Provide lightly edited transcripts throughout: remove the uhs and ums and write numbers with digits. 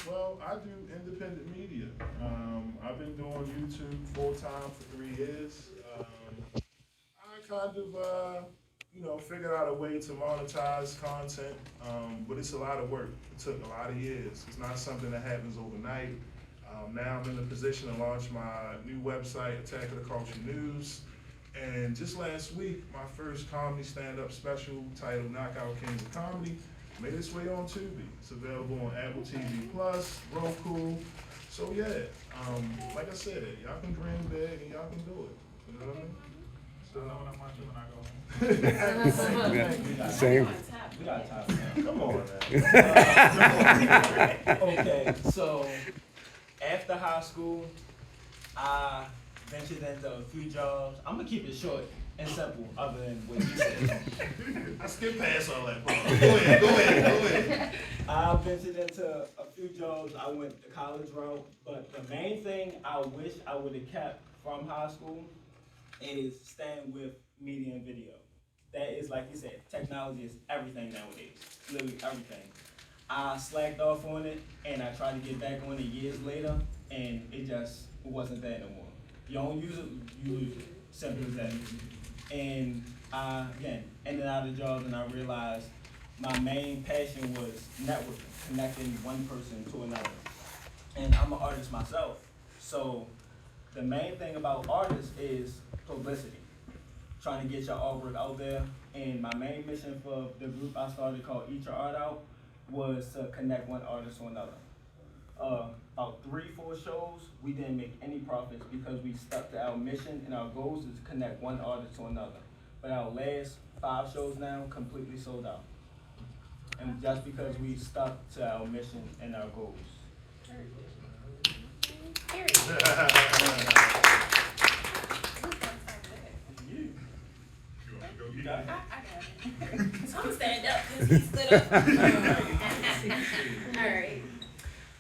Well, I do independent media. I've been doing YouTube full time for 3 years. I kind of, figured out a way to monetize content, but it's a lot of work. It took a lot of years. It's not something that happens overnight. Now I'm in a position to launch my new website, Attack of the Culture News. And just last week, my first comedy stand-up special titled Knockout Kings of Comedy made its way on Tubi. It's available on Apple TV Plus, Roku. So yeah, like I said, y'all can dream big and y'all can do it. You know what I mean? So I know what I'm watching when I go home. Yeah, same. We got time now. Come on, man. Okay, so after high school, I ventured into a few jobs. I'm gonna keep it short and simple, other than what you said. I skipped past all that part. Go ahead. I ventured into a few jobs. I went the college route, but the main thing I wish I would have kept from high school is staying with media and video. That is, like you said, technology is everything nowadays. Literally everything. I slacked off on it, and I tried to get back on it years later, and it just wasn't there no more. You don't use it, you lose it. Simple as that. And I, again, ended out of jobs, and I realized my main passion was networking, connecting one person to another. And I'm an artist myself, so the main thing about artists is publicity. Trying to get your artwork out there. And my main mission for the group I started called Eat Your Art Out was to connect one artist to another. About 3-4 shows, we didn't make any profits because we stuck to our mission, and our goals is to connect one artist to another. But our last 5 shows now completely sold out. And just because we stuck to our mission and our goals. You got it. I got it. So I'm gonna stand up because he stood up. All right.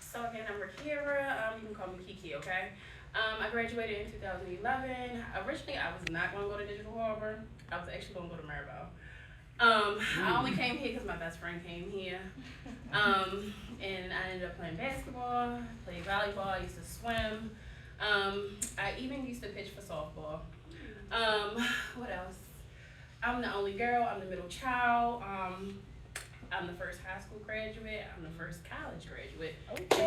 So again, I'm Rakira. You can call me Kiki, okay? I graduated in 2011. Originally, I was not going to go to Digital Harbor. I was actually going to go to Maribel. I only came here because my best friend came here. And I ended up playing basketball, played volleyball, I used to swim. I even used to pitch for softball. What else? I'm the only girl, I'm the middle child. I'm the first high school graduate, I'm the first college graduate. Okay.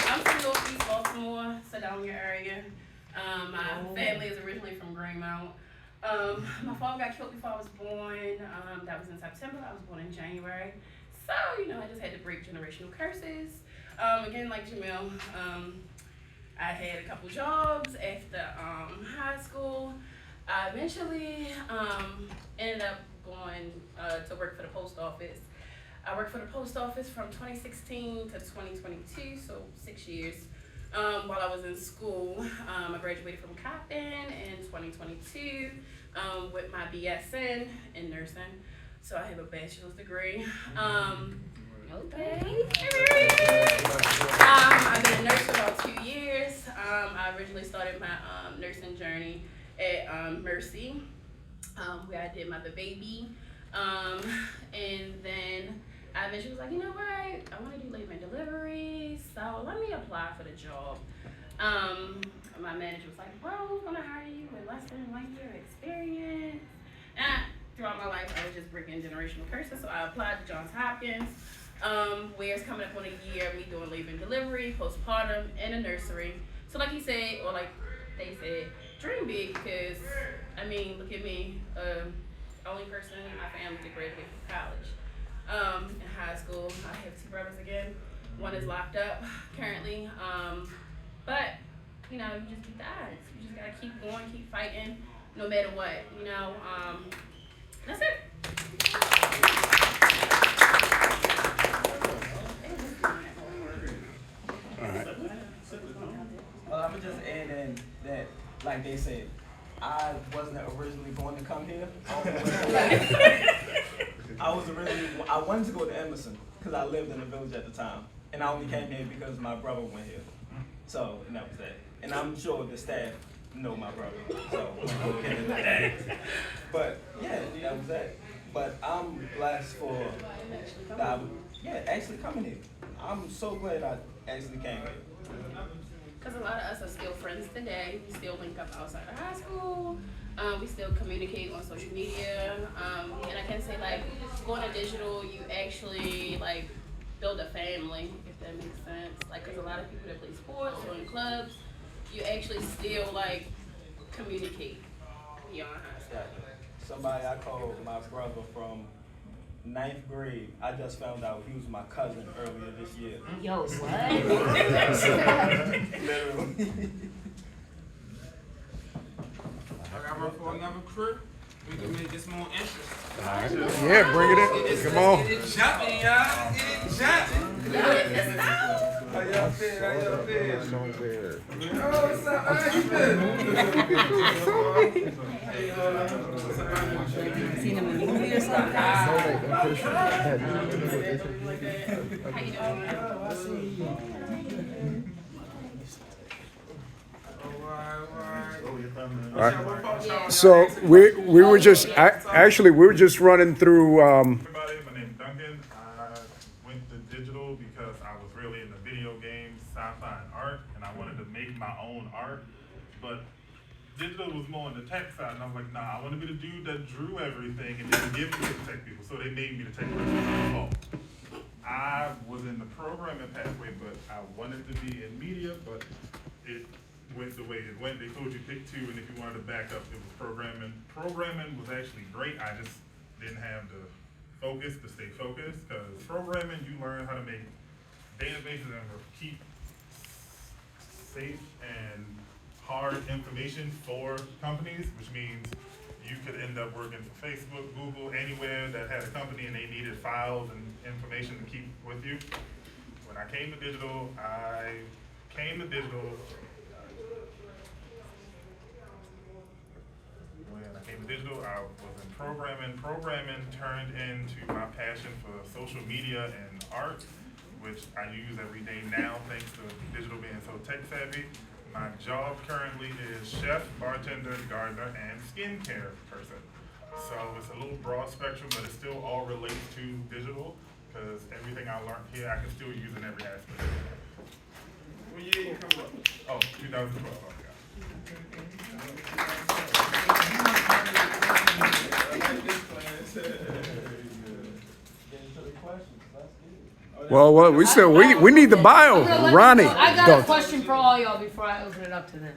I'm from Northeast Baltimore, Sedalia area. My family is originally from Greenmount. My father got killed before I was born. That was in September. I was born in January. So, I just had to break generational curses. Again, like Jamil, I had a couple jobs after high school. I eventually ended up going to work for the post office. I worked for the post office from 2016 to 2022, so 6 years. While I was in school, I graduated from Coppin in 2022 with my BSN in nursing. So I have a bachelor's degree. Okay. I've been a nurse for about 2 years. I originally started my nursing journey at Mercy, where I did Mother Baby. And then I eventually was like, you know what? I want to do labor and delivery, so let me apply for the job. My manager was like, well, who's going to hire you with less than 1 year experience? And throughout my life, I was just breaking generational curses, so I applied to Johns Hopkins, where it's coming up on a year of me doing labor and delivery, postpartum, and a nursery. So like he said, or like they said, dream big, because, look at me, only person in my family to graduate from college. In high school, I have 2 brothers again. One is locked up currently, but you just keep the odds. You just gotta keep going, keep fighting, no matter what. That's it. All right. Well, I'm gonna just add in that, like they said, I wasn't originally going to come here. I wanted to go to Emerson because I lived in the village at the time, and I only came here because my brother went here. So, and that was that. And I'm sure the staff know my brother, so we'll get into that. But yeah, that was that. But I'm blessed for the Yeah, actually coming here. I'm so glad I actually came here. Because a lot of us are still friends today. We still link up outside of high school. We still communicate on social media. And I can say, like, going to digital, you actually, like, build a family, if that makes sense. Like, because a lot of people that play sports or in clubs, you actually still, like, communicate beyond high school. Somebody I called my brother from 9th grade. I just found out he was my cousin earlier this year. Yo, what? Literally. I got room for another crew. We can make this more interesting. Yeah, bring it in. Come on. Get it jumping, y'all. Get it jumping. How y'all feel? How y'all feel? Oh, what's up? How you been? Seen him in the movie or something? How you doing? So we were just actually we were just running through. Everybody, my name's Duncan. I went to digital because I was really into video games, sci-fi, and art, and I wanted to make my own art. But digital was more on the tech side, and I was like, nah, I want to be the dude that drew everything and then give it to the tech people. So they made me the tech person. I was in the programming pathway, but I wanted to be in media, but it went the way it went. They told you pick two, and if you wanted to back up, it was programming. Programming was actually great. I just didn't have the focus to stay focused, because programming, you learn how to make databases and keep safe and hard information for companies, which means you could end up working for Facebook, Google, anywhere that had a company and they needed files and information to keep with you. When I came to digital, I was in programming. Programming turned into my passion for social media and art, which I use every day now thanks to digital being so tech savvy. My job currently is chef, bartender, gardener, and skincare person. So it's a little broad spectrum, but it still all relates to digital, because everything I learned here, I can still use in every aspect. What year you come up? Oh, 2012, oh Well, we still we need the bio, Ronnie. I got a question for all y'all before I open it up to them.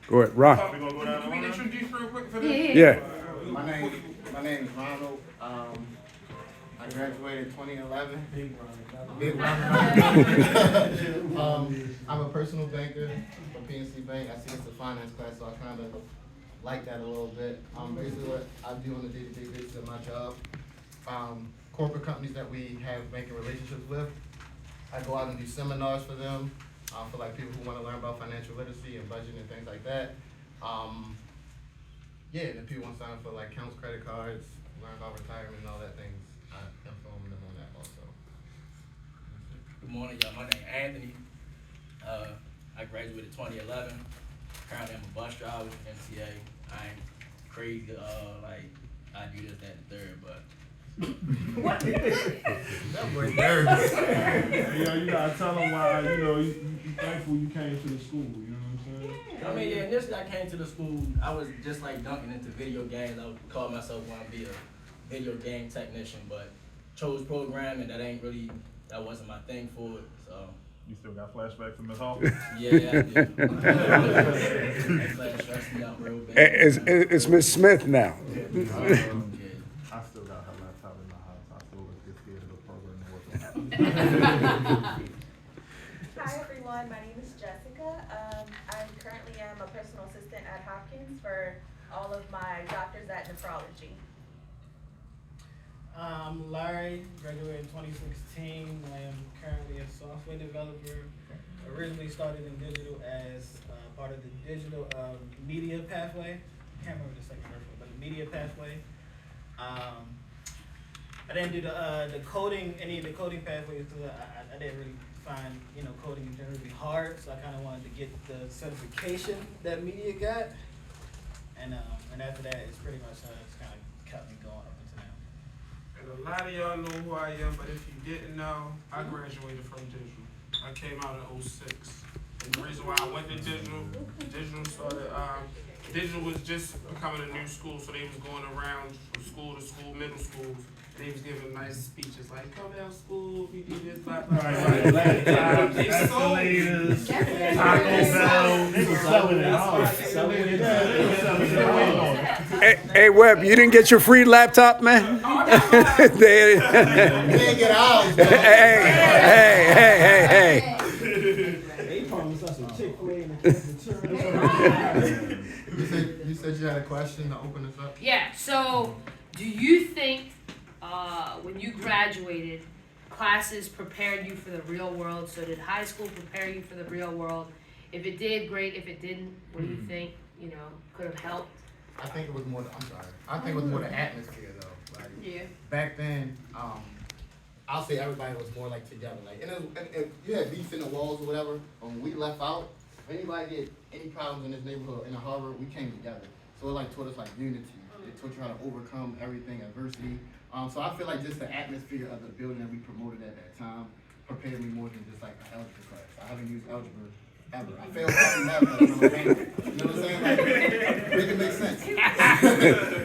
Go ahead, Ron. We gonna go down the Can we line? introduce real quick for Yeah, this? yeah. Yeah. My name is Ronald. I graduated 2011. Big Ronald. I'm a personal banker for PNC Bank. I see it's a finance class, so I kind of like that a little bit. Basically what I do on a day-to-day basis of my job, corporate companies that we have banking relationships with, I go out and do seminars for them, for like people who want to learn about financial literacy and budgeting and things like that. Yeah, and if people want to sign up for like accounts, credit cards, learn about retirement and all that things, I inform them on that also. Good morning, y'all. My name is Anthony. I graduated 2011. Currently, I'm a bus driver, MCA. I ain't crazy, like, I do this, that, and the third, but. That boy nervous. You gotta tell them why, you thankful you came to the school, you know what I'm saying? I mean, yeah, initially I came to the school, I was just like dunking into video games. I would call myself want to be a video game technician, but chose programming. That wasn't my thing for it, so. You still got flashbacks to Miss Hall? Yeah, I do. That flash stressed me out real bad. It's Miss Smith now. Yeah. I still got her laptop in my house. I still get scared of the program and what's on. Hi everyone, my name is Jessica. I currently am a personal assistant at Hopkins for all of my doctors at nephrology. I'm Larry, graduated in 2016. I am currently a software developer. Originally started in digital as part of the digital media pathway. I can't remember the second word, but the media pathway. I didn't do the coding, any of the coding pathways, because I didn't really find coding in general really hard. So I kind of wanted to get the certification that media got, and after that, it's pretty much it's kind of kept me going up until now. And a lot of y'all know who I am, but if you didn't know, I graduated from digital. I came out in 06. And the reason why I went to digital started, digital was just becoming a new school, so they was going around from school to school, middle schools, and they was giving nice speeches like, come down school, we do this, blah, blah, blah. Laptops, They sold escalators, it. Taco Bell, they were selling it That's all. why They were selling it all. Hey, Webb, you didn't get your free laptop, man? They- You didn't get ours, though. hey. They promised us a Chick-fil-A in the You said you had a question to open this up? Yeah, so do you think when you graduated, classes prepared you for the real world? So did high school prepare you for the real world? If it did, great. If it didn't, what do you think, could have helped? I think it was more, I think it was more the atmosphere though. Like, Yeah. back then, I'll say everybody was more like together. Like, and you had beefs in the walls or whatever. But when we left out, if anybody had any problems in this neighborhood, in the Harvard, we came together. So it like taught us like unity. It taught you how to overcome everything, adversity. So I feel like just the atmosphere of the building that we promoted at that time prepared me more than just like an algebra class. I haven't used algebra ever. I failed fucking math class when I was younger. You know what I'm saying? Like, make it make sense.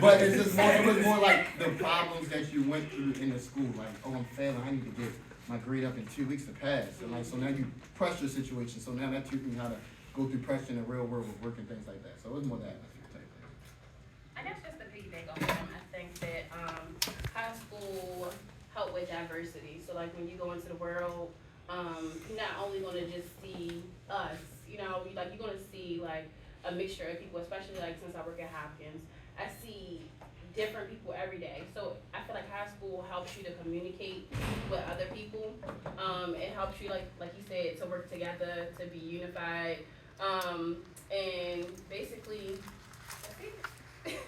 But it's just more, it was more like the problems that you went through in the school. Like, oh, I'm failing. I need to get my grade up in 2 weeks to pass. And like, so now you pressure situation. So now that teaches me how to go through pressure in the real world with work and things like that. So it was more that atmosphere type thing. I guess just to piggyback on him, I think that high school helped with diversity. So like when you go into the world, you're not only gonna just see us, you're gonna see like a mixture of people, especially like since I work at Hopkins, I see different people every day. So I feel like high school helps you to communicate with other people. It helps you like you said, to work together, to be unified. And